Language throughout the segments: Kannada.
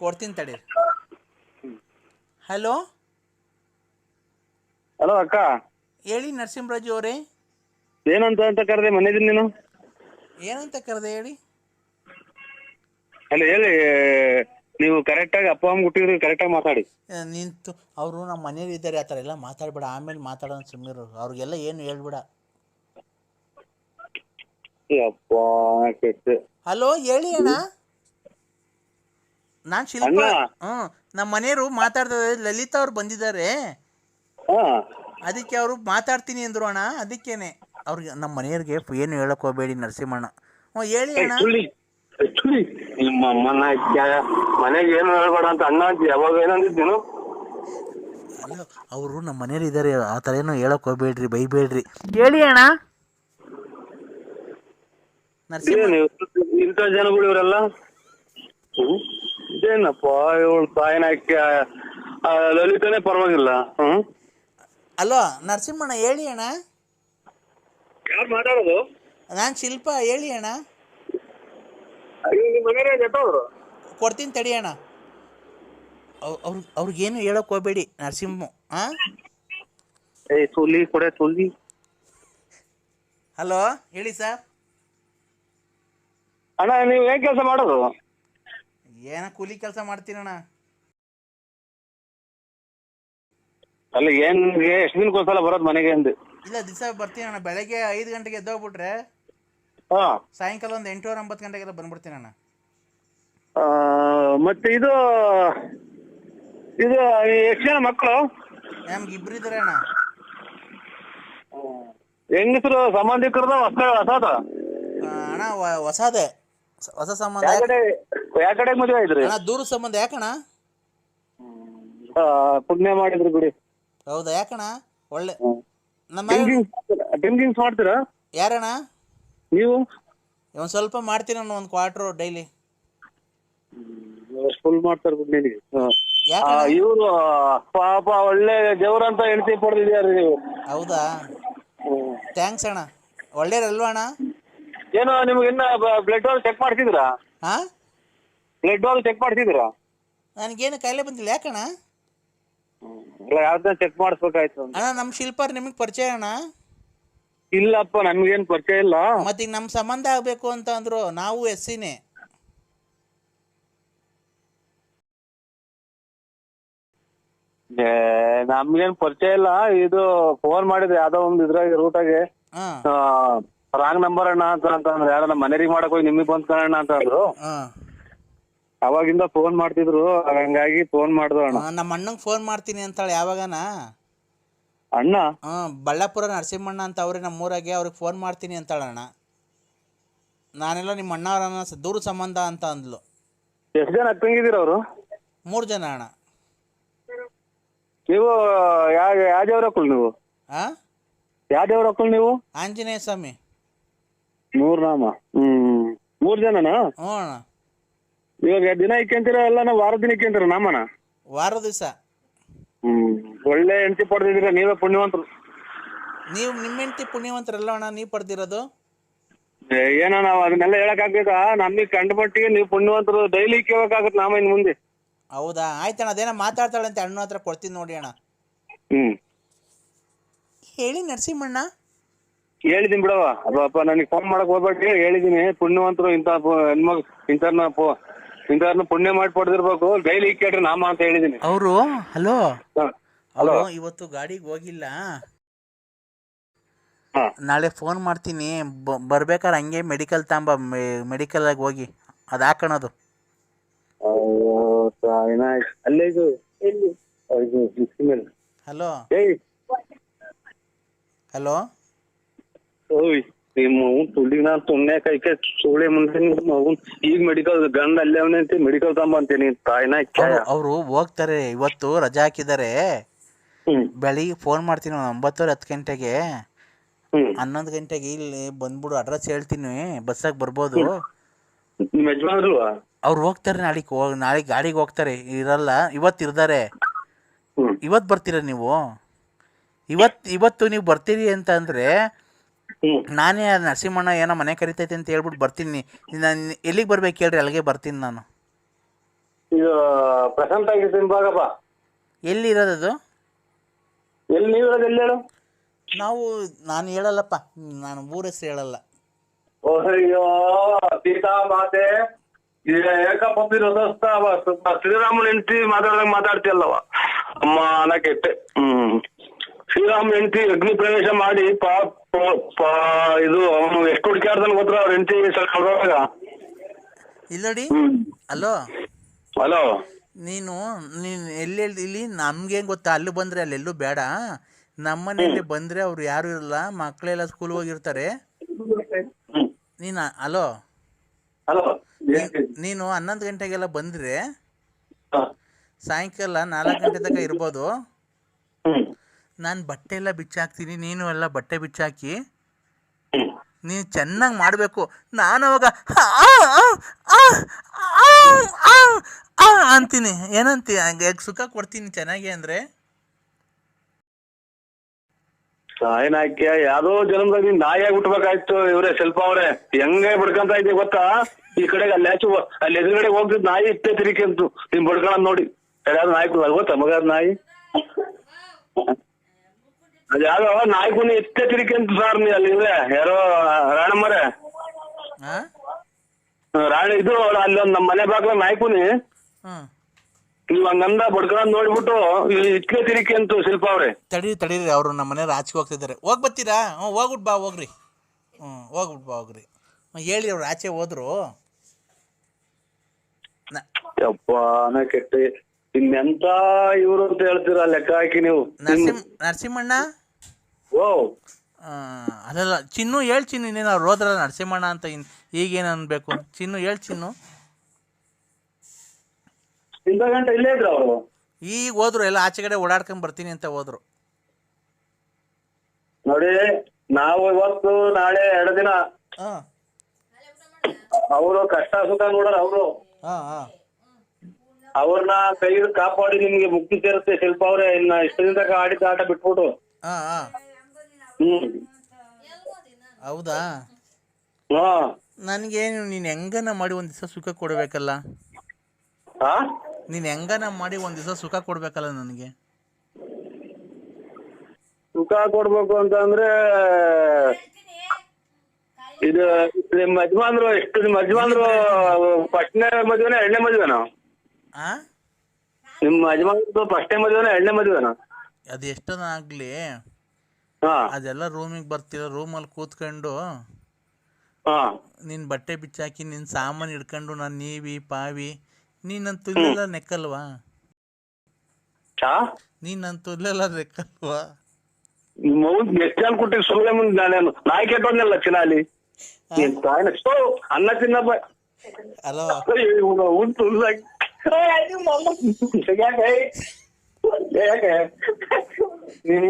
ಕೊಡ್ತೀನಿ ತಡೀರಿ. ಹಲೋ ಹಲೋ ಅಕ್ಕ, ಹೇಳಿ ನರಸಿಂಹರಾಜು ಅವರೇ. ಏನಂತ ಕರೆದೆ ಮನೇಲಿ ನೀನು? ಏನಂತ ಕರೆದೆ ಹೇಳಿ. ಅಲ್ಲ ಹೇಳಿ, ನೀವು ಕರೆಕ್ಟಾಗಿ ಅಪ್ಪ ಅಮ್ಮ ಹುಟ್ಟಿದ್ರು ಕರೆಕ್ಟಾಗಿ ಮಾತಾಡಿ. ನಿಂತು ಅವರು ನಮ್ಮ ಮನೇಲಿ ಇದ್ದಾರೆ, ಆ ಥರ ಎಲ್ಲ ಮಾತಾಡ್ಬೇಡ, ಆಮೇಲೆ ಮಾತಾಡೋಣ ಸುಮ್ಮನಿರು. ಅವ್ರಿಗೆಲ್ಲ ಏನು ಹೇಳ್ಬೇಡ. ಅಪ್ಪ ಕೆಟ್ಟು. ಹಲೋ ಹೇಳಿ ಅಣ್ಣ, ನಾನು ಶಿಲ್ಪ. ನಮ್ಮ ಮನೆಯವರು ಮಾತಾಡ್ತಾರೆ, ಲಲಿತಾ ಅವ್ರು ಬಂದಿದ್ದಾರೆ, ಅದಕ್ಕೆ ಅವರು ಮಾತಾಡ್ತೀನಿ ಅಂದರು ಅಣ್ಣ. ಅದಕ್ಕೇನೆ ಅವ್ರಿಗೆ ನಮ್ಮ ಮನೆಯವ್ರಿಗೆ ಏನು ಹೇಳಕ್ ಹೋಗ್ಬೇಡಿ ನರಸಿಂಹಣ್ಣ. ಹೇಳಿ ಅಣ್ಣ. ನಿಮ್ಮ ಅಮ್ಮನ ಮನೆಗೆ ಏನು ಹೇಳ್ಬೇಡ ಅಂತ ಅಣ್ಣ ಅಂತ ಯಾವಾಗ ಏನಂದಿದ್ದೀನು? ಅಲ್ಲ, ಅವರು ನಮ್ಮ ಮನೇಲಿ ಇದ್ದಾರೆ, ಆ ಥರ ಏನೋ ಹೇಳಕ್ ಹೋಗ್ಬೇಡ್ರಿ, ಬೈಬೇಡ್ರಿ. ಹೇಳಿ ಅಣ್ಣ. ಇಂಥ ಜನಗಳು ಇವರೆಲ್ಲ ಏನಪ್ಪ, ಇವಳು ತಾಯಿನಾಕಿ ಲಲಿತನೇ ಪರವಾಗಿಲ್ಲ. ಅಲೋ ನರಸಿಂಹಣ್ಣ ಹೇಳಿ ಅಣ್ಣ. ಯಾರು ಮಾತಾಡೋದು? ನಾನು ಶಿಲ್ಪ, ಹೇಳಿ ಅಣ್ಣ. ನಿಮ್ಮ ಮನೆಯವ್ರು ಜೊತೆವ್ರು? ಕೊಡ್ತೀನಿ ತಡಿ ಅಣ್ಣ. ಅವ್ರಿಗೇನು ಹೇಳಕ್ ಹೋಗ್ಬೇಡಿ ನರಸಿಂಹ. ಸುಲಿ ಕೊಡೆ ಸುಲಿ. ಹಲೋ ಹೇಳಿ ಸರ್. ಅಣ್ಣ ನೀವು ಏನ್ ಕೆಲಸ ಮಾಡೋದು? ಏನ ಕೂಲಿ ಕೆಲಸ ಮಾಡ್ತೀನಣ್ಣ. ಅಲ್ಲ ಏನ್ ಎಷ್ಟು ದಿನಕ್ಕೊಂದ್ಸಲ ಬರೋದು ಮನೆಗೆ ಅಂದೆ? ಇಲ್ಲ, ದಿವಸ ಬರ್ತೀನಣ್ಣ. ಬೆಳಗ್ಗೆ 5 ಗಂಟೆಗೆ ಎದ್ದೋಗ್ಬಿಟ್ರೆ ಸಾಯಂಕಾಲ ಒಂದು 8:09 ಗಂಟೆಗೆಲ್ಲ ಬಂದ್ಬಿಡ್ತೀನಣ್ಣ. ಮತ್ತೆ ಇದು ಎಷ್ಟು ಜನ ಮಕ್ಕಳು? ನಮ್ಗೆ 2 ಇದ್ದಾರೆ ಅಣ್ಣ. ಹೆಂಗಸರು ಸಂಬಂಧಿಕರದ ಹೊಸದ? ಅಣ್ಣ ಹೊಸದೇ, ಹೊಸ ಸಂಬಂಧ. ಯಾವ ಕಡೆ ಮದುವೆ ಆಯ್ತ್ರಿ? ಅಣ್ಣ ದೂರ ಸಂಬಂಧ. ಯಾಕಣ್ಣ? ಪುಣ್ಯ ಮಾಡಿದ್ರು ಬಿಡಿ. ಹೌದಾ? ಯಾಕಣ್ಣ? ಒಳ್ಳೆ ಡ್ರಿಂಕಿಂಗ್ಸ್ ಮಾಡ್ತೀರಾ? ಯಾರಣ್ಣ? ನೀವು? ಒಂದು ಸ್ವಲ್ಪ ಮಾಡ್ತೀನಣ್ಣ, 1 ಕ್ವಾರ್ಟರ್ ಡೈಲಿ. ಫುಲ್ ಮಾಡ್ತಾರೆ ಬಿಡಿ ನಿನಗೆ. ಇವರು ಪಾಪ ಒಳ್ಳೆ ದೇವ್ರಂತ ಹೆಂಡತಿ ಪಡೆದಿದ್ಯಾರಿ ನೀವು. ಹೌದಾ? ಥ್ಯಾಂಕ್ಸ್ ಅಣ್ಣ. ಒಳ್ಳೇರಲ್ವಾ ಅಣ್ಣ? ಏನು ನಿಮ್ಗೆ ಇನ್ನ ಬ್ಲಡ್ ಹೋಗಿ ಚೆಕ್ ಮಾಡ್ತಿದ್ದೀರಾ? ಬ್ಲಡ್ ಹೋಗಿ ಚೆಕ್ ಮಾಡ್ತಿದ್ದೀರಾ? ನನಗೇನು ಕಾಯಿಲೆ ಬಂದಿಲ್ಲ. ಯಾಕಣ್ಣ? ಯಾವ್ದನ್ನ ಚೆಕ್ ಮಾಡಿಸ್ಬೇಕಾಯ್ತು ಅಣ್ಣ. ನಮ್ಮ ಶಿಲ್ಪಾರ್ ನಿಮಗೆ ಪರಿಚಯ ಅಣ್ಣ? ಇಲ್ಲಪ್ಪ, ನಮ್ಗೇನು ಪರಿಚಯ ಇಲ್ಲ. ಮತ್ತೆ ಈಗ ನಮ್ಮ ಸಂಬಂಧ ಆಗಬೇಕು ಅಂತ ಅಂದ್ರು. ನಾವು SCನೇ. ನಮ್ಗೇನ್ ಪರಿಚಯ ಇಲ್ಲ. ಇದು ಫೋನ್ ಮಾಡಿದ್ರೆ ಯಾವ್ದೋ ಒಂದು ಇದ್ರಾಗ ರೂಟಾಗೆ ರಾಂಗ್ ನಂಬರ್ ಅಣ್ಣ ಅಂತಂದ್ರೆ, ಯಾರ ನಮ್ಮ ಮನೆಗೆ ಮಾಡಕ್ ಹೋಗಿ ನಿಮಗ್ ಬಂದ್ ಕಾಣಣ್ಣ ಅಂತ ಅಂದ್ರು. ಅವಾಗಿಂದ ಫೋನ್ ಮಾಡ್ತಿದ್ರು, ಹಂಗಾಗಿ ಫೋನ್ ಮಾಡ್ದು ಅಣ್ಣ. ನಮ್ಮ ಅಣ್ಣಂಗೆ ಫೋನ್ ಮಾಡ್ತೀನಿ ಅಂತಾಳೆ ಯಾವಾಗನ. ಅಣ್ಣ? ಬಳ್ಳಾಪುರ ನರಸಿಂಹಣ್ಣ ಅಂತ ಅವ್ರೆ ನಮ್ಮೂರಾಗೆ. ಅವ್ರಿಗೆ ಫೋನ್ ಮಾಡ್ತೀನಿ ಅಂತಾಳಣ್ಣ. ನಾನೆಲ್ಲ ನಿಮ್ಮ ಅಣ್ಣವ್ರನ್ನ ದೂರ ಸಂಬಂಧ ಅಂತ ಅಂದ್ಲು. ಎಷ್ಟು ಜನ ಅಕ್ಕಂಗಿದ್ದೀರ ಅವರು? 3 ಜನ ಅಣ್ಣ. ನೀವು ಯಾವ ದೇವ್ರ ಹಾಕಲ್ ನೀವು? ಯಾವ ದೇವ್ರ ಹಾಕಲ್ ನೀವು? ಆಂಜನೇಯ ಸ್ವಾಮಿ. 3 ನಾಮ. 3 ಜನನಾ? ಹ್ಞೂ ಅಣ್ಣ. ಇವಾಗ ದಿನ ಇಕ್ಕಂತೀರ ಎಲ್ಲ ವಾರದ ದಿನ ಇಕ್ಕಂತೀರ ನಾಮನ? ವಾರ ದಿವಸ. ಒಳ್ಳೆ ಹೆಂಡತಿ ಪಡೆದಿದ್ದೀರ, ನೀವೇ ಪುಣ್ಯವಂತರು. ನೀವು ನಿಮ್ಮ ಹೆಂಡತಿ ಪುಣ್ಯವಂತರಲ್ಲ ಅಣ್ಣ, ನೀವು ಪಡೆದಿರೋದು. ಏನೋ ನಾವು ಅದನ್ನೆಲ್ಲ ಹೇಳಕ್ ಆಗ್ಬೇಕಾ? ನಮಗೆ ಕಂಡು ಮಟ್ಟಿಗೆ ನೀವು ಪುಣ್ಯವಂತರು. ಡೈಲಿ ಕೇಳಬೇಕಾಗತ್ತೆ ನಾಮ ಇನ್ ಮುಂದೆ. ಹೌದಾ? ಆಯ್ತಣ್ಣ. ಅದೇನೋ ಮಾತಾಡ್ತಾಳೆ ಅಂತ ಅಣ್ಣ ಹತ್ರ ಕೊಡ್ತೀನಿ ನೋಡಿ ಅಣ್ಣ. ಹೇಳಿ ನರಸಿಂಹಣ್ಣ. ಹೇಳಿದೀನಿ ಬಿಡವ. ಅಪ್ಪ ನನಗೆ ಫೋನ್ ಮಾಡಕ್ ಹೋಗ್ಬೇಡಿ, ಹೇಳಿದೀನಿ. ಪುಣ್ಯವಂತರು ಇಂಥ ಹೆಣ್ಮಗ್ ಇಂಥವ್ರನ್ನ ಪುಣ್ಯ ಮಾಡಿ ಪಡೆದಿರ್ಬೇಕು. ಡೈಲಿ ಕೇಳ್ರಿ ನಾಮ ಅಂತ ಹೇಳಿದೀನಿ. ಅವರು ಹಲೋ ಹಲೋ ಇವತ್ತು ಗಾಡಿಗೆ ಹೋಗಿಲ್ಲ, ನಾಳೆ ಫೋನ್ ಮಾಡ್ತೀನಿ. ಬರ್ಬೇಕಾದ್ರೆ ಹಂಗೆ ಮೆಡಿಕಲ್ ಮೆಡಿಕಲ್ ಆಗಿ ಹೋಗಿ ಅದು ಹಾಕೋಣದು. Hello hello. ಈಗ ಮೆಡಿಕಲ್ ಗಂಡ ಅಲ್ಲೇ ಅವನಂತೆ ಮೆಡಿಕಲ್ ತಗೊಂಬ ಅಂತೀನಿ. ಅವರು ಹೋಗ್ತಾರೆ, ಇವತ್ತು ರಜಾ ಹಾಕಿದ್ದಾರೆ. ಬೆಳಿಗ್ಗೆ ಫೋನ್ ಮಾಡ್ತೀನಿ 9:10 ಗಂಟೆಗೆ. 11 ಗಂಟೆಗೆ ಇಲ್ಲಿ ಬಂದ್ಬಿಡು, ಅಡ್ರೆಸ್ ಹೇಳ್ತೀನಿ, ಬಸ್ಸಾಗಿ ಬರ್ಬೋದು. ಅವ್ರು ಹೋಗ್ತಾರೆ ನಾಳೆಗೆ ಗಾಡಿಗೆ ಹೋಗ್ತಾರೆ, ಇರಲ್ಲ. ಇವತ್ತು ಇರ್ತಾರೆ. ಇವತ್ತು ಬರ್ತೀರ ನೀವು? ಇವತ್ತು ನೀವು ಬರ್ತೀರಿ ಅಂತ ಅಂದ್ರೆ ನಾನೇ ನರಸಿಂಹಣ್ಣ ಏನೋ ಮನೆ ಕರಿತೈತೆ ಅಂತ ಹೇಳ್ಬಿಟ್ಟು ಬರ್ತೀನಿ. ನಾನು ಎಲ್ಲಿಗೆ ಬರ್ಬೇಕು ಹೇಳ್ರಿ, ಅಲ್ಲಿಗೆ ಬರ್ತೀನಿ ನಾನು. ಇದು ಪ್ರಶಾಂತ್ ಆಗಿರ್ತೀನಿ ಬಾಗಪ್ಪ. ಎಲ್ಲಿರೋದದು? ಎಲ್ಲಿ ನೀವು ಇರೋದು ಎಲ್ಲಿ ಹೇಳು? ನಾನು ಹೇಳಲ್ಲಪ್ಪ, ನಾನು ಊರ ಹೆಸರು ಹೇಳಲ್ಲ. ಅಯ್ಯೋ ಸೀತಾ ಮಾತೆ ಶ್ರೀರಾಮನ ಹೆಂಡತಿ ಮಾತಾಡ್ದಂಗ ಮಾತಾಡ್ತಿಯಲ್ಲವ ಅಮ್ಮ ಅನ್ನ ಕೆಟ್ಟೆ. ಶ್ರೀರಾಮ ಹೆಂಡತಿ ಅಗ್ನಿ ಪ್ರವೇಶ ಮಾಡಿ ಇದು ಅವನು ಎಷ್ಟು ಹುಡುಕ್ಯಾಡ್ದನ್ ಗೊತ್ತರ ಅವ್ರ ಹೆಂಡತಿ ಕಳ್ದಾಗ. ಇಲ್ಲಡಿ. ಹಲೋ ಹಲೋ, ನೀನು ಎಲ್ಲಿ ಇಲ್ಲಿ ನಮ್ಗೆ ಗೊತ್ತಾ, ಅಲ್ಲಿ ಬಂದರೆ ಅಲ್ಲೆಲ್ಲೂ ಬೇಡ. ನಮ್ಮನೆಯಲ್ಲಿ ಬಂದರೆ ಅವ್ರು ಯಾರು ಇರಲ್ಲ, ಮಕ್ಕಳೆಲ್ಲ ಸ್ಕೂಲ್ ಹೋಗಿರ್ತಾರೆ. ಹಲೋ, ನೀನು 11 ಗಂಟೆಗೆಲ್ಲ ಬಂದರೆ ಸಾಯಂಕಾಲ 4 ಗಂಟೆ ತನಕ ಇರ್ಬೋದು. ನಾನು ಬಟ್ಟೆ ಎಲ್ಲ ಬಿಚ್ಚಾಕ್ತೀನಿ, ನೀನು ಎಲ್ಲ ಬಟ್ಟೆ ಬಿಚ್ಚಾಕಿ ನೀನು ಚೆನ್ನಾಗಿ ಮಾಡಬೇಕು. ನಾನು ಅವಾಗ ಅಂತೀನಿ. ಏನಂತೀಯ? ಸುಖ ಕೊಡ್ತೀನಿ ಚೆನ್ನಾಗಿ ಅಂದರೆ. ನಾಯಿನಾಕ್ಯ ಯಾವ್ದೋ ಜನ್ಮದಾಗ ನೀನ್ ನಾಯಿಯಾಗಿ ಹುಟ್ಬೇಕಾಯ್ತು. ಇವ್ರೆ ಸ್ವಲ್ಪ ಅವ್ರೆ ಹೆಂಗೆ ಬಡ್ಕಂತ ಇದ್ದೆ ಗೊತ್ತಾ? ಈ ಕಡೆಗೆ ಅಲ್ಲಿ ಎದುರುಗಡೆ ಹೋಗ್ತಿದ್ ನಾಯಿ ಇಟ್ಟೆ ತಿರಿಕೆ ಅಂತು ನಿಮ್ ಬಡ್ಕೊಳ್ಳೋದ್ ನೋಡಿ. ಯಾವ್ದು ನಾಯಿ ಗೊತ್ತಾ ಮಗ? ಅದ್ ನಾಯಿ ಅದ್ಯಾವ್ದೋ ನಾಯಿ ಕುನಿ ಇಟ್ಟೆ ತಿರಿಕೆ ಅಂತು ಸರ್. ನೀ ಅಲ್ಲಿ ಇವ್ರೆ ಯಾರೋ ರಾಣಮ್ಮರೆ ರಾಣಿ ಇದು ಅಲ್ಲಿ ಒಂದ್ ನಮ್ಮ ಮನೆ ಬಾಗ್ಲ ನಾಯಿ ಕುನಿ ನೀವ್ ಹಂಗಂದ ಬಡ್ಕೊಳ್ಳೋದ್ ನೋಡ್ಬಿಟ್ಟು ಇಟ್ಕೆ ತಿರಿಕೆ ಅಂತು ಶಿಲ್ಪ ಅವ್ರೆ. ತಡೀರಿ, ಅವರು ನಮ್ಮ ಮನೆಯವ್ರು ಆಚೆಗೆ ಹೋಗ್ತಿದ್ದಾರೆ. ಹೋಗಿ ಬರ್ತೀರಾ? ಹೋಗ್ಬಿಟ್ಟು ಬಾ, ಹೋಗ್ರಿ. ಹೋಗ್ರಿ. ಹೇಳಿ, ಅವ್ರು ಆಚೆ ಹೋದ್ರು. ಯಪ್ಪ ನಾ ಕೆಟ್ಟೆ. ಇನ್ನೆಂತ ಇವ್ರು ಅಂತ ಹೇಳ್ತೀರಾ ಲೆಕ್ಕ ಹಾಕಿ ನೀವು. ನರಸಿಂಹಣ್ಣ. ಓ ಅದಲ್ಲ ಚಿನ್ನು, ಹೇಳ್ ಚಿನ್ನು. ಇನ್ನೇನು ಅವ್ರು ಹೋದ್ರಲ್ಲ ನರಸಿಂಹಣ್ಣ ಅಂತ, ಈಗೇನು ಅನ್ಬೇಕು? ಚಿನ್ನು ಹೇಳ್ ಚಿನ್ನು. ಇಂಥ ಗಂಟೆ ಇಲ್ಲೇ ಇದ್ರು ಅವರು. ಈಗ ಹೋದ್ರು, ಎಲ್ಲ ಆಚೆ ಕಡೆ ಓಡಾಡ್ಕೊಂಡ್ ಬರ್ತೀನಿ ಅಂತ ಹೋದ್ರು. ನೋಡಿ, ನಾವು ಇವತ್ತು ನಾಳೆ 2 ದಿನ ಅವರು ಕಷ್ಟ ಸುಖ ನೋಡ್ರ. ಅವರು ಅವ್ರನ್ನ ಕೈ ಕಾಪಾಡಿ ನಿಮ್ಗೆ ಮುಕ್ತಿ ಸೇರುತ್ತೆ ಶಿಲ್ಪ ಅವ್ರೆ. ಇನ್ನ ಇಷ್ಟು ದಿನ ಆಡಿದ ಆಟ ಬಿಟ್ಬಿಟ್ಟು. ಹೌದಾ? ನನ್ಗೇನು, ನೀನ್ ಹೆಂಗನ ಮಾಡಿ ಒಂದ್ ದಿವಸ ಸುಖ ಕೊಡ್ಬೇಕಲ್ಲ. ನೀನ್ ಹೆಂಗನ ಮಾಡಿ ಒಂದ್ ದಿವಸ ಸುಖ ಕೊಡ್ಬೇಕಲ್ಲ ನನಗೆ. ಸುಖ ಕೊಡ್ಬೇಕು ಅಂತ ಅಂದ್ರೆ ಇದು ನಿಮ್ಮ ಯಜಮಾನ್ರು ನಿಮ್ಮ ಯಜಮಾನ್ರು ಫಸ್ಟ್ನೇ ಮದುವೆನ 2ನೇ ಮದುವೆನ? ನಿಮ್ಮ ಯಜಮಾನ್ರು ಫಸ್ಟ್ನೇ ಮದುವೆನ 2ನೇ ಮದುವೆನ? ಅದು ಎಷ್ಟನ ಆಗ್ಲಿ, ಅದೆಲ್ಲ ರೂಮಿಗೆ ಬರ್ತೀರ, ರೂಮಲ್ಲಿ ಕೂತ್ಕೊಂಡು ನಿನ್ ಬಟ್ಟೆ ಬಿಚ್ಚಾಕಿ ನಿನ್ ಸಾಮಾನು ಹಿಡ್ಕೊಂಡು ನಾನು ನೀವಿ ಪಾವಿ ನೀನಂತೂ ಇಲ್ಲೆಲ್ಲ ನೆಕ್ಕಲ್ವಾ? ನೀನಂತೂ ಇಲ್ಲೆಲ್ಲ ನೆಕ್ಕಲ್ವಾ? ಎಷ್ಟು ಜನ ಕೊಟ್ಟಿಗೆ ಸುಮ್ಮನೆ ಮುಂದೆ ನಾಯಿ ಕೆಟ್ಟೋದ್ನಲ್ಲ ಚಿನಾಲಿ ಅನ್ನ ತಿನ್ನಪ್ಪ. ಹಲೋ, ಉಂಟು ಯಾಕೆ ನಿಮ್ಮ ಮಗ ಯಾಕೆ ನೀನ್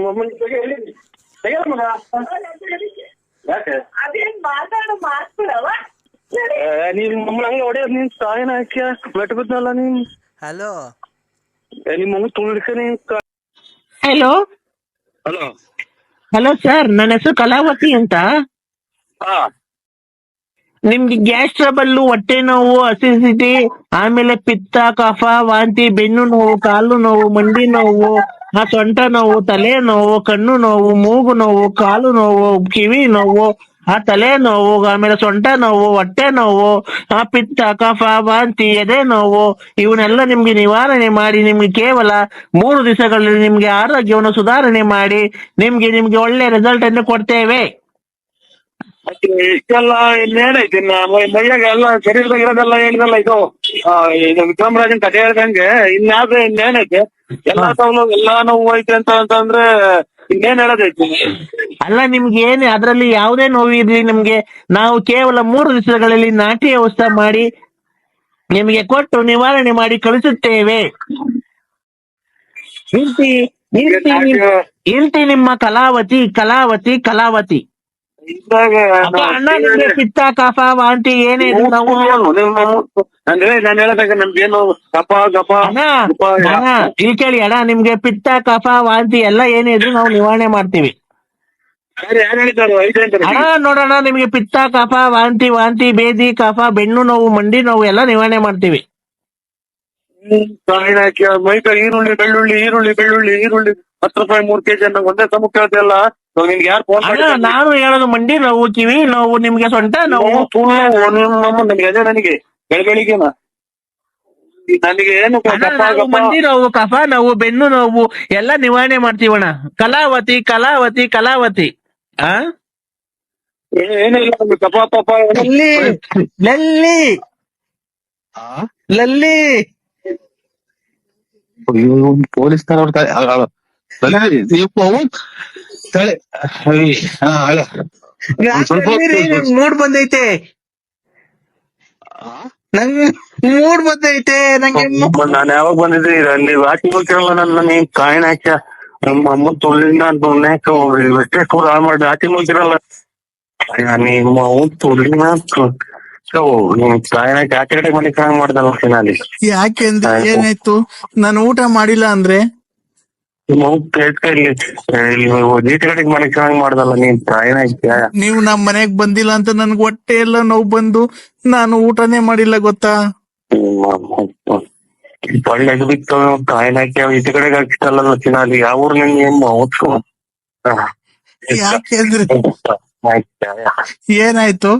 ಮಮ್ಮನ ಹಂಗ ಹೊಡೆಯೋದು? ನೀನ್ ತಾಯಿನ ಹಾಕ್ಯ ಬೆಟ್ಬಿದ್ನಲ್ಲ ನೀನ್. ಹಲೋ, ನಿಮ್ಮ ಮಗ ತುಳಿಕ ನೀನ್. ಹಲೋ ಹಲೋ ಹಲೋ ಸರ್, ನನ್ನ ಹೆಸರು ಕಲಾವತಿ ಅಂತ. ನಿಮ್ಗೆ ಗ್ಯಾಸ್ ಟ್ರಬಲ್, ಹೊಟ್ಟೆ ನೋವು, ಅಸಿಡಿಟಿ, ಆಮೇಲೆ ಪಿತ್ತ, ಕಫ, ವಾಂತಿ, ಬೆನ್ನು ನೋವು, ಕಾಲು ನೋವು, ಮಂಡಿ ನೋವು, ಸೊಂಟ ನೋವು, ತಲೆ ನೋವು, ಕಣ್ಣು ನೋವು, ಮೂಗು ನೋವು, ಕಾಲು ನೋವು, ಕಿವಿ ನೋವು, ತಲೆ ನೋವು, ಆಮೇಲೆ ಸೊಂಟ ನೋವು, ಹೊಟ್ಟೆ ನೋವು, ಪಿತ್ತ, ಕಫ, ವಾಂತಿ, ಎದೆ ನೋವು, ಇವನ್ನೆಲ್ಲ ನಿಮ್ಗೆ ನಿವಾರಣೆ ಮಾಡಿ ನಿಮ್ಗೆ ಕೇವಲ 3 ದಿವಸಗಳಲ್ಲಿ ನಿಮ್ಗೆ ಆರೋಗ್ಯವನ್ನು ಸುಧಾರಣೆ ಮಾಡಿ ನಿಮ್ಗೆ ಒಳ್ಳೆ ರಿಸಲ್ಟ್ ಅನ್ನು ಕೊಡ್ತೇವೆ. ಇಷ್ಟೆಲ್ಲ ಇನ್ನೇನೈತಿ ಮೈಯಾಗ ಎಲ್ಲ ಶರೀರದಾಗ ಇರೋದೆಲ್ಲ ಹೇಳಿದಲ್ಲ. ಇದು ವಿಕ್ರಮರಾಜನ್ ಕಥೆ ಹೇಳ್ದಂಗೆ ಇನ್ಯಾವ್ದು ಇನ್ನೇನೈತಿ? ಎಲ್ಲಾ ಸೌಲಭ್ಯ ಎಲ್ಲಾ ನೋವು ಐತಿ ಅಂತಂದ್ರೆ ಇನ್ನೇನ್ ಹೇಳೋದೈತಿ? ಅಲ್ಲ, ನಿಮ್ಗೆ ಏನು ಅದ್ರಲ್ಲಿ ಯಾವುದೇ ನೋವು ಇರ್ಲಿ, ನಿಮ್ಗೆ ನಾವು ಕೇವಲ 3 ದಿವಸಗಳಲ್ಲಿ ನಾಟಿ ಔಷಧ ಮಾಡಿ ನಿಮಗೆ ಕೊಟ್ಟು ನಿವಾರಣೆ ಮಾಡಿ ಕಳಿಸುತ್ತೇವೆ. ಇಂತಿ ನಿಮ್ಮ ಕಲಾವತಿ ಕಲಾವತಿ ಕಲಾವತಿ. ಅಣ್ಣ, ನಿಮ್ಗೆ ಪಿತ್ತ, ಕಫ, ವಾಂತಿ ಏನೇ ಅಂದ್ರೆ ನಾನು ಹೇಳದಾಗ ನಮ್ಗೇನು ಕಪ ಗಪ ಇಲ್ಲಿ ಕೇಳಿ ಅಣ್ಣ, ನಿಮ್ಗೆ ಪಿತ್ತ, ಕಫ, ವಾಂತಿ ಎಲ್ಲ ಏನೇ ಇದ್ರು ನಾವು ನಿವಾರಣೆ ಮಾಡ್ತೀವಿ ಅಣ್ಣ. ನೋಡೋಣ, ನಿಮ್ಗೆ ಪಿತ್ತ, ಕಫ, ವಾಂತಿ, ಬೇದಿ, ಕಫ, ಬೆನ್ನು ನೋವು, ಮಂಡಿ ನೋವು ಎಲ್ಲ ನಿವಾರಣೆ ಮಾಡ್ತೀವಿ. ಕಾಯಿನ ಹಾಕಿ ಮೈಕ ಈರುಳ್ಳಿ ಬೆಳ್ಳುಳ್ಳಿ 10 ರೂಪಾಯಿ 3 kg ಅನ್ನೋ ಒಂದೇ ಸಮ ಕೇಳ್ತಿಯಲ್ಲ. ನಿನ್ಗೆ ಯಾರು ಫೋನ್ ಅಣ್ಣ ಮಾಡಿ ನಾನು ಹೇಳೋದು ಮಂಡಿ ನೋವು, ಕಿವಿ ನೋವು, ನಿಮ್ಗೆ ಸೊಂಟ ನೋವು. ನನಗೆ ಬೆಳಿಗ್ಗೆನ ನನಗೆ ಏನು ಅಣ್ಣ, ಗಪ್ಪ ನಾವು ಗಪ್ಪ ಮಂಡಿ ನೋವು, ಕಫ ನೋವು, ಬೆನ್ನು ನೋವು ಎಲ್ಲ ನಿವಾರಣೆ ಮಾಡ್ತೀವಣ್ಣ. ಕಲಾವತಿ ಕಲಾವತಿ ಕಲಾವತಿ. ಆ ಏನಿಲ್ಲ ಗಪ್ಪ ಪಪ್ಪ ಲಲ್ಲಿ ಲಲ್ಲಿ ಲಲ್ಲಿ. ಪೊಲೀಸ್ ಸ್ವಲ್ಪ ಮೂಡ್ ಬಂದೈತೆ, ನಂಗೆ ಮೂಡ್ ಬಂದೈತೆ ನಂಗೆ. ನಾನು ಯಾವಾಗ ಬಂದಿದ್ದೆ ನೀವು ಹಾಕಿ ಹೋಗ್ತಿರಲ್ಲ ನನ್ನ ನೀನ್ ಕಾಯಿನ ಹಾಕ ನಮ್ಮ ಅಮ್ಮ ತುಳ್ಳಿನ ಎಷ್ಟೇ ಕೂಡ ಹಾಳು ಮಾಡಿ ಹಾಕಿ ಹೋಗ್ತಿರಲ್ಲ ನಿಮ್ಮ ಅವ್ನು ತುಳ್ಳಿನ ನೀನ್ ಕಾಯಿನ ಹಾಕಿ ಆಚೆ ಕಡೆ ಮನೆ ಕಾಯಿ ಮಾಡ್ದ ನೋಡ್ತೀನಿ ಅಲ್ಲಿ. ಯಾಕೆಂದ್ರೆ ಏನಾಯ್ತು? ನಾನು ಊಟ ಮಾಡಿಲ್ಲ ಅಂದ್ರೆ ನಿಮ್ಮ ಅವ್ನು ನೀಟ್ ಕಡೆಗೆ ಮನೆ ಕಾಯಿ ಮಾಡ್ದಲ್ಲ ನೀನ್ ಕಾಯಿನ ಹಾಕ್ಯ. ನೀವು ನಮ್ ಮನೆಗ್ ಬಂದಿಲ್ಲ ಅಂತ ನನ್ಗೆ ಹೊಟ್ಟೆ ಎಲ್ಲ ನೋವು ಬಂದು ನಾನು ಊಟನೇ ಮಾಡಿಲ್ಲ ಗೊತ್ತಾ? ಒಳ್ಳೆ ಬಿತ್ತು ಕಾಯಿನ ಹಾಕಿ ಈಚೆ ಕಡೆಗೆ ಹಾಕಿತ್ತಲ್ಲ ನೋಡ್ತೀನಿ ಅಲ್ಲಿ ಯಾವ ಊರ್ ನಿನ್ಗೆ ಯಾಕೆಂದ್ರೆ ಏನಾಯ್ತು?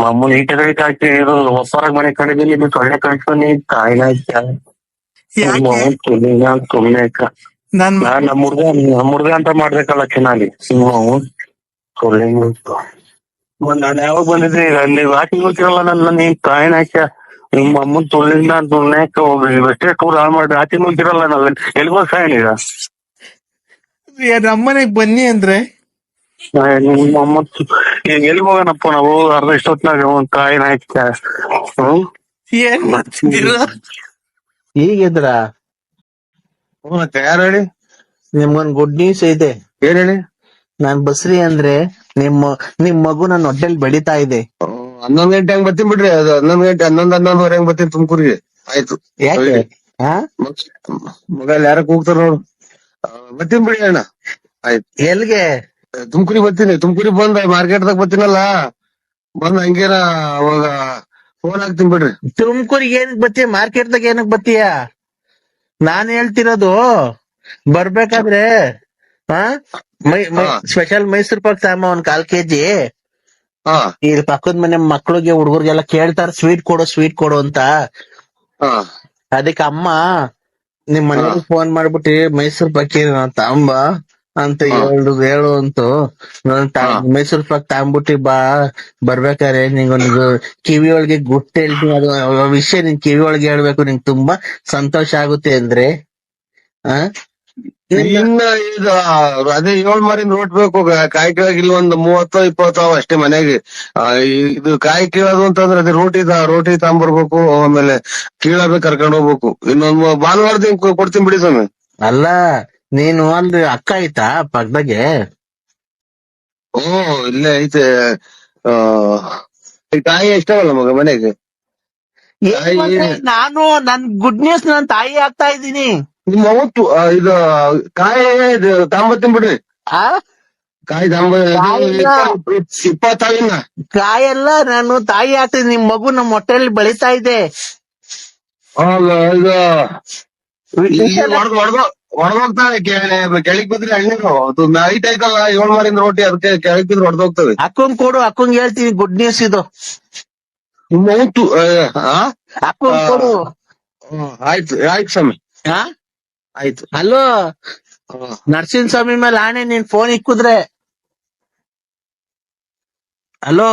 ಅಮ್ಮನ ಈಚೆ ಕಡೆಗೆ ಹಾಕಿ ಹೊಸರಾಗ ಮನೆ ಕಡೆಗೆ ಇದು ಸೊಳ್ಳೆ ಕಳ್ಸ್ಕೊಂಡು ಕಾಯಿನ ಸುಮ್ನೆ ನನ್ ನಮ್ಮ ಹುಡ್ಗ ಅಂತ ಮಾಡ್ಬೇಕಲ್ಲ ಚೆನ್ನಾಗಿ ನಾನು ಯಾವಾಗ ಬಂದಿದ್ದೆ ನೀವು ಹಾಕಿ ಹೋಗ್ತಿರಲ್ಲ ನನ್ನ ನೀನ್ ಕಾಯಿನ ಹಾಕ್ಯ ನಿಮ್ಮ ಅಮ್ಮನ್ ತುಳ್ಳಿಂದ ತುಳ್ನಾಕ ಹೋಗ್ರಿ ಎಷ್ಟೇ ಕೂಡ ಹಾಳು ಮಾಡಿ ಹಾಕಿ ಹೋಗ್ತಿರಲ್ಲ ನಾವ್ ಎಲ್ಗೋ ಸಾಯಣೀಗ ನಮ್ಮನೆಗ್ ಬನ್ನಿ ಅಂದ್ರೆ ನಿಮ್ಮ ಅಮ್ಮ ಎಲ್ಲಿಗೆ ಹೋಗೋಣಪ್ಪ ನಾವು ಅರ್ಧ ಇಷ್ಟೊತ್ನಾಗ ಒಂದ್ ಕಾಯಿನ ಹಾಕ್ಯ. ಏನ್ ಮಾಡ್ತಿದ್ದೀರಾ? ಈಗಿದ್ರ ಮತ್ತೆ ಯಾರು ಹೇಳಿ? ನಿಮ್ಗೊಂದ್ ಗುಡ್ ನ್ಯೂಸ್ ಐತೆ. ಏನ್ ಹೇಳಿ? ನಾನ್ ಬಸ್ರಿ ಅಂದ್ರೆ ನಿಮ್ ಮಗು ನನ್ನ ಹೊಟ್ಟೆಲ್ ಬೆಳಿತಾ ಇದೆ. 11 ಗಂಟೆ ಹಂಗ್ ಬರ್ತೀನಿ ಬಿಡ್ರಿ. ಅದು 11 ಗಂಟೆ 11:30 ಹಂಗ್ ಬರ್ತೀನಿ ತುಮಕೂರಿಗೆ. ಆಯ್ತು ಯಾಕೆ? ಮಗ ಯಾರ ಕೂಗ್ತಾರ ನೋಡು. ಬರ್ತೀನಿ ಬಿಡಿ ಅಣ್ಣ. ಆಯ್ತು ಎಲ್ಗೆ? ತುಮಕೂರಿಗೆ ಬರ್ತೀನಿ. ತುಮಕೂರಿಗೆ ಬಂದ ಮಾರ್ಕೆಟ್ದಾಗ ಬರ್ತೀನಲ್ಲ ಬಂದ್ ಹಂಗೇನ ಅವಾಗ ಫೋನ್ ಹಾಕ್ತೀನಿ ಬಿಡ್ರಿ. ತುಮಕೂರಿಗೆ ಏನಕ್ ಬತ್ತೀಯ? ಮಾರ್ಕೆಟ್ದಾಗ ಏನಕ್ ಬತ್ತೀಯ? ನಾನ್ ಹೇಳ್ತಿರೋದು ಬರ್ಬೇಕಾದ್ರೆ ಸ್ಪೆಷಲ್ ಮೈಸೂರ್ ಪಾಕ್ ಸಾಂಬ 1 1/4 kg. ಇಲ್ಲಿ ಪಕ್ಕದ ಮನೆ ಮಕ್ಳಿಗೆ ಹುಡುಗರಿಗೆಲ್ಲ ಕೇಳ್ತಾರ ಸ್ವೀಟ್ ಕೊಡು ಅಂತ. ಅದಕ್ಕೆ ಅಮ್ಮ ನಿಮ್ ಮನೆಗೆ ಫೋನ್ ಮಾಡ್ಬಿಟ್ಟು ಮೈಸೂರ್ ಪಾಕ್ ತಾಂಬ ಅಂತ ಹೇಳು ಅಂತು. ಮೈಸೂರ್ ಪಾಕ್ ತಾಂಬಿಟ್ಟಿ ಬಾ, ಬರ್ಬೇಕಾರೆ ನಿಂಗೊಂದು ಕಿವಿ ಒಳಗೆ ಗುಟ್ಟು ಹೇಳ್ತೀನಿ, ಅದು ವಿಷಯ ನಿನ್ ಕಿವಿ ಒಳಗೆ ಹೇಳ್ಬೇಕು, ನಿಂಗೆ ತುಂಬಾ ಸಂತೋಷ ಆಗುತ್ತೆ ಅಂದ್ರೆ. ಇನ್ನ ಇದು ಅದೇ 7 ಮಾರಿಂದ ರೋಟ್ಬೇಕು. ಕಾಯಿ ಕೀಳಾಗ ಇಲ್ಲಿ ಒಂದು 30-20 ಅಷ್ಟೇ ಮನೆಗೆ. ಇದು ಕಾಯಿ ಕೀಳೋದು ಅಂತಂದ್ರೆ ಅದೇ ರೋಟಿ ತಗೊಂಬರ್ಬೇಕು, ಆಮೇಲೆ ಕೀಳಬೇಕು, ಕರ್ಕೊಂಡ್ ಹೋಗ್ಬೇಕು. ಇನ್ನೊಂದು ಭಾನುವಾರದಿಂದ ಕೊಡ್ತೀನಿ ಬಿಡಿ ಸ್ವಾಮಿ. ಅಲ್ಲ ನೀನು ಅಲ್ಲಿ ಅಕ್ಕ ಆಯ್ತಾ ಪಕ್ಕದಾಗೆ? ಇಲ್ಲೇ ಐತೆ. ಕಾಯಿ ಎಷ್ಟಾವಲ್ಲ ಮಗ ಮನೆಗೆ. ನಾನು ನನ್ ಗುಡ್ ನ್ಯೂಸ್ ನನ್ ತಾಯಿ ಆಗ್ತಾ ಇದ್ದೀನಿ. ನಿಮ್ಮ ಅವತ್ತು ಇದು ಕಾಯಿ ತಾಂಬತ್ತೀನಿ ಬಿಡ್ರಿ. ಕಾಯಿ 20 ಕಾಯೆಲ್ಲ ನಾನು ತಾಯಿ ಆಗ್ತೀನಿ. ನಿಮ್ ಮಗು ನಮ್ ಹೊಟ್ಟೆಯಲ್ಲಿ ಬೆಳಿತಾ ಇದೆ. ಹೊಡೆದೋಗ್ತಾವೆ ಕೆಳಗ್ ಬಿದ್ರೆ ಹಣ್ಣೀರು. ಅದು ನೈಟ್ ಆಯ್ತಲ್ಲ 7 ಮಾರಿಂದ ರೋಟಿ, ಅದಕ್ಕೆ ಕೆಳಗ್ ಬಿದ್ರೆ ಹೊಡೆದೋಗ್ತವೆ. ಅಕ್ಕಂಗ್ ಕೊಡು, ಅಕ್ಕಂಗ್ ಹೇಳ್ತೀನಿ ಗುಡ್ ನ್ಯೂಸ್ ಇದು. ಅಕ್ಕಂಗ್ ಕೊಡು. ಆಯ್ತು ಸ್ವಾಮಿ. ಆಯ್ತು. ಹಲೋ ನರಸಿಂಹ ಸ್ವಾಮಿ ಮೇಲೆ ಆಣೆ, ನೀನ್ ಫೋನ್ ಇಕ್ಕುದ್ರೆ. ಹಲೋ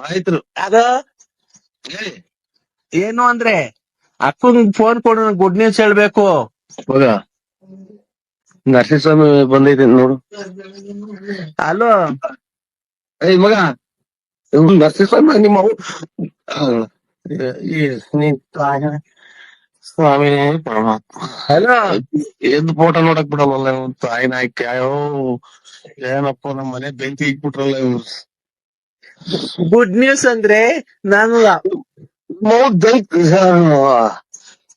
ಆಯ್ತು. ಅದು ಏನು ಅಂದ್ರೆ ಅಕ್ಕಂಗ್ ಫೋನ್ ಕೊಡು, ಗುಡ್ ನ್ಯೂಸ್ ಹೇಳ್ಬೇಕು. ಮಗ ನರಸಿಂಹಸ್ವಾಮಿ ಬಂದೈತೆ ನೋಡು. ಹಲೋ ಮಗ ನರಸಿಂಹಸ್ವಾಮಿ ನಿಮ್ಮ ಸ್ವಾಮಿ ಪರಮಾತ್ಮ. ಹಲೋ ಎದ್ದು ಫೋಟೋ ನೋಡಕ್ ಬಿಡಲ್ಲ ತಾಯಿನ ಹಾಕಿ. ಅಯ್ಯೋ ಏನಪ್ಪ ನಮ್ ಮನೆ ಬೆಂಕಿ ಇಕ್ಬಿಟ್ರಲ್ಲ ಇವ್ರು. ಗುಡ್ ನ್ಯೂಸ್ ಅಂದ್ರೆ ನಾನು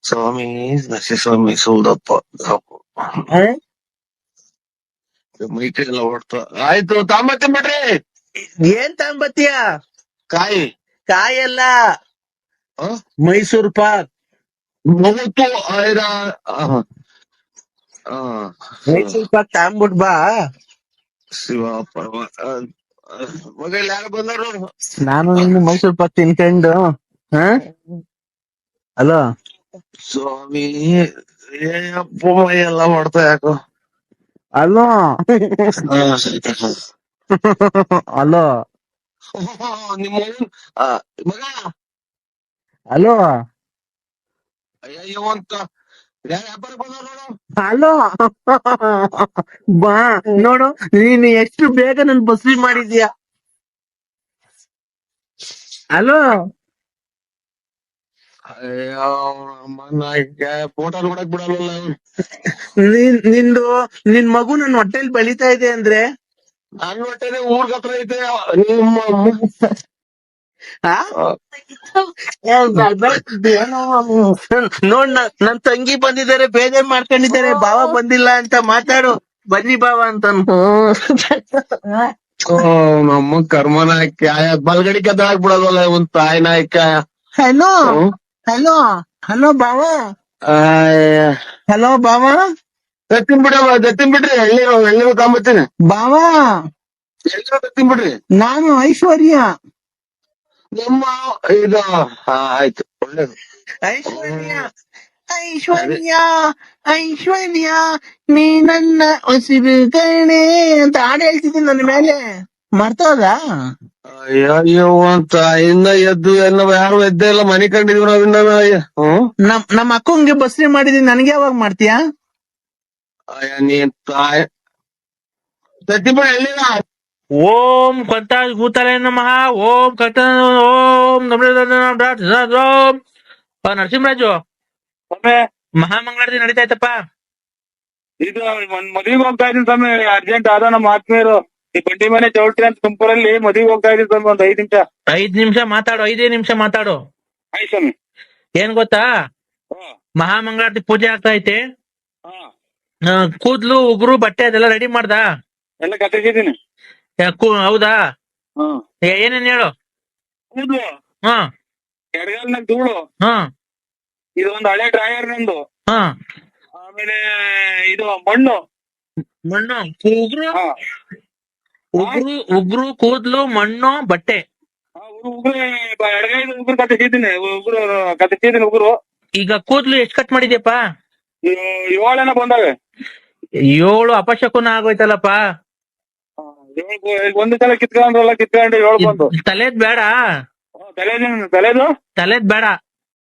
ಸ್ವಾಮಿ ನರಸಿಂಹಸ್ವಾಮಿ ಸೌದಪ್ಪ ಮೈಕೈ ಎಲ್ಲ ಓಡ್ತಾ ಆಯ್ತು ತಾಂಬತ್ತೀನಿ ಬಿಡ್ರಿ. ಏನ್ ತಗೊಂಬತ್ತೀಯ? ಕಾಯಿ ಕಾಯಲ್ಲ, ಆ? ಮೈಸೂರ್ ಪಾಕ್. ಮೂವತ್ತು ಐದ ಮೈಸೂರ್ ಪಾಕ್ ತಗೊಂಬಿಟ್ ಬಾ. ಶಿವ ಪರಮ ಮಗ ಇಲ್ಲಿ ಯಾರು ಬಂದರು? ನಾನು ನಿನ್ನ ಮೈಸೂರ್ ಪಾಕ್ ತಿನ್ಕೊಂಡು ಹಲೋ ಸ್ವಾಮಿ ಅಪ್ಪ ಮೈ ಎಲ್ಲ ಮಾಡ್ತಾ ಯಾಕೋ. ಹಲೋ ಹಲೋ ನಿಮ್ಮ ಮಗ ಹಲೋ ಅಯ್ಯೋ ಅಂತ ವ್ಯಾಪಾರ ಬಂದ ನೋಡು. ಹಲೋ ಬಾ ನೋಡು, ನೀನು ಎಷ್ಟು ಬೇಗ ನನ್ ಬಸ್ರಿ ಮಾಡಿದ್ಯಾ. ಹಲೋ ಅಯ್ಯೋ ಫೋಟೋ ನೋಡಕ್ ಬಿಡಲ್ಲ. ನಿಂದು ನಿನ್ ಮಗು ನನ್ ಹೊಟ್ಟೆಲ್ ಬೆಳಿತಾ ಇದೆ ಅಂದ್ರೆ ನನ್ನ ಹೊಟ್ಟೆನೆ ಊರ್ಗ್ ಹತ್ರ ಐತೆ. ನಿಮ್ಮ ನೋಡ್ ನನ್ ತಂಗಿ ಬಂದಿದ್ದಾರೆ, ಬೇಜಾರ್ ಮಾಡ್ಕೊಂಡಿದ್ದಾರೆ, ಬಾವ ಬಂದಿಲ್ಲ ಅಂತ ಮಾತಾಡು. ಬನ್ನಿ ಬಾವ ಅಂತ. ನಮ್ಮ ಕರ್ಮ ನಾಯಕ ಬಲ್ಗಡಿ ಕದ ಆಗ್ಬಿಡೋದಲ್ಲ ಒಂದ್ ತಾಯಿ ನಾಯಕ. ಹಲೋ ಹಲೋ ಹಲೋ ಬಾವ, ಹಲೋ ಬಾವ, ದತ್ತಿನ್ ಬಿಡ್ರಿ. ಎಳ್ನೀರು ತಾಂಬತ್ತೀನಿ ಬಾವ. ಎಳ್ನೀರು ದತ್ತಿನ್ ಬಿಡ್ರಿ. ನಾನು ಐಶ್ವರ್ಯ. ನಿಮ್ಮ ಇದು ಆಯ್ತು ಒಳ್ಳೇದು. ಐಶ್ವರ್ಯ ಐಶ್ವರ್ಯ ಐಶ್ವರ್ಯ ನೀ ನನ್ನ ಉಸಿರು ಕಣೆ ಅಂತ ಹಾಡು ಹೇಳ್ತಿದ್ದೀನಿ ನನ್ನ ಮೇಲೆ. ಮರ್ತೋದ? ಅಯ್ಯೋ ಅಂತ ಇನ್ನ ಎದ್ದು ಯಾರು ಎದ್ದೇ ಇಲ್ಲ, ಮನೆ ಕಂಡಿದ್ವಿ ನಾವಿನ್ನ. ನಮ್ಮ ಅಕ್ಕಂಗೆ ಬಸ್ರಿ ಮಾಡಿದೀನಿ, ನನ್ಗೆ ಯಾವಾಗ ಮಾಡ್ತೀಯಾ? ಅಯ್ಯ ನೀನ್ ತಾಯಿ ದತ್ತಿ ಬಿಡ ಎಳ್ನೀರ. ಓಂ ಕಂತ ಭೂತಲೇ ನಮಃ. ಓಂ ಕಂತ ಓಂ ಓಂ ನರಸಿಂಹರಾಜು, ಮಹಾಮಂಗಳಾರತಿ ನಡೀತಾ ಇತ್ತಪ್ಪ. ಇದು ಮದ್ವಿಗೆ ಹೋಗ್ತಾ ಇದೀನಿ ಸ್ವಾಮಿ, ಅರ್ಜೆಂಟ್ ಆದ. ನಮ್ಮ ಆತ್ಮೀಯರು ಈ ಬಂಡಿ ಮನೆ ಚೌಟ್ರಿ ಅಂತ ತುಮಕೂರಲ್ಲಿ ಮದ್ವಿಗೆ ಹೋಗ್ತಾ ಇದೀನಿ ಸ್ವಾಮಿ. ಒಂದ್ 5 ನಿಮಿಷ. 5 ನಿಮಿಷ ಮಾತಾಡು, 5 ನಿಮಿಷ ಮಾತಾಡು. ಆಯ್ತು ಸ್ವಾಮಿ. ಏನ್ ಗೊತ್ತಾ, ಮಹಾಮಂಗಳಾರತಿ ಪೂಜೆ ಆಗ್ತಾ ಐತೆ. ಹಾ ಕೂದ್ಲು ಉಗುರು ಬಟ್ಟೆ ಅದೆಲ್ಲ ರೆಡಿ ಮಾಡ್ದ? ಎಲ್ಲ ಕತ್ತಿದ್ದೀನಿ. ಹೌದಾ? ಹ್ಮ್ ಏನೇನ್ ಹೇಳು. ಕೂದ್ಲು, ಹಾ ಎಡಗಾಲ್ನಾಗ ಧೂಳು, ಹಾ ಇದು ಒಂದು ಹಳೆ ಡ್ರಾಯರ್ ನಂದು, ಹಾ ಆಮೇಲೆ ಇದು ಮಣ್ಣು, ಮಣ್ಣು, ಉಗುರು, ಹಾ ಉಗುರು, ಕೂದ್ಲು, ಮಣ್ಣು, ಬಟ್ಟೆ. ಉಗುರು ಎಡಗೈದು ಉಗುರು ಕತ್ತಿದ್ದೀನಿ. ಉಗುರು ಈಗ ಕೂದ್ಲು ಎಷ್ಟ್ ಕಟ್ ಮಾಡಿದ್ಯಪ್ಪ? 7 ಬಂದಾವೆ. 7 ಅಪಶಕುನ ಆಗೋಯ್ತಲ್ಲಪ್ಪ. ಒಂದು ಸಲ ಕಿತ್ಕೊಂಡ್ರಲ್ಲ, ಕಿತ್ಕೊಂಡು 7 ಬಂದು. ತಲೆದ್ ಬೇಡ, ತಲೆದು ತಲೆದ್ ಬೇಡ.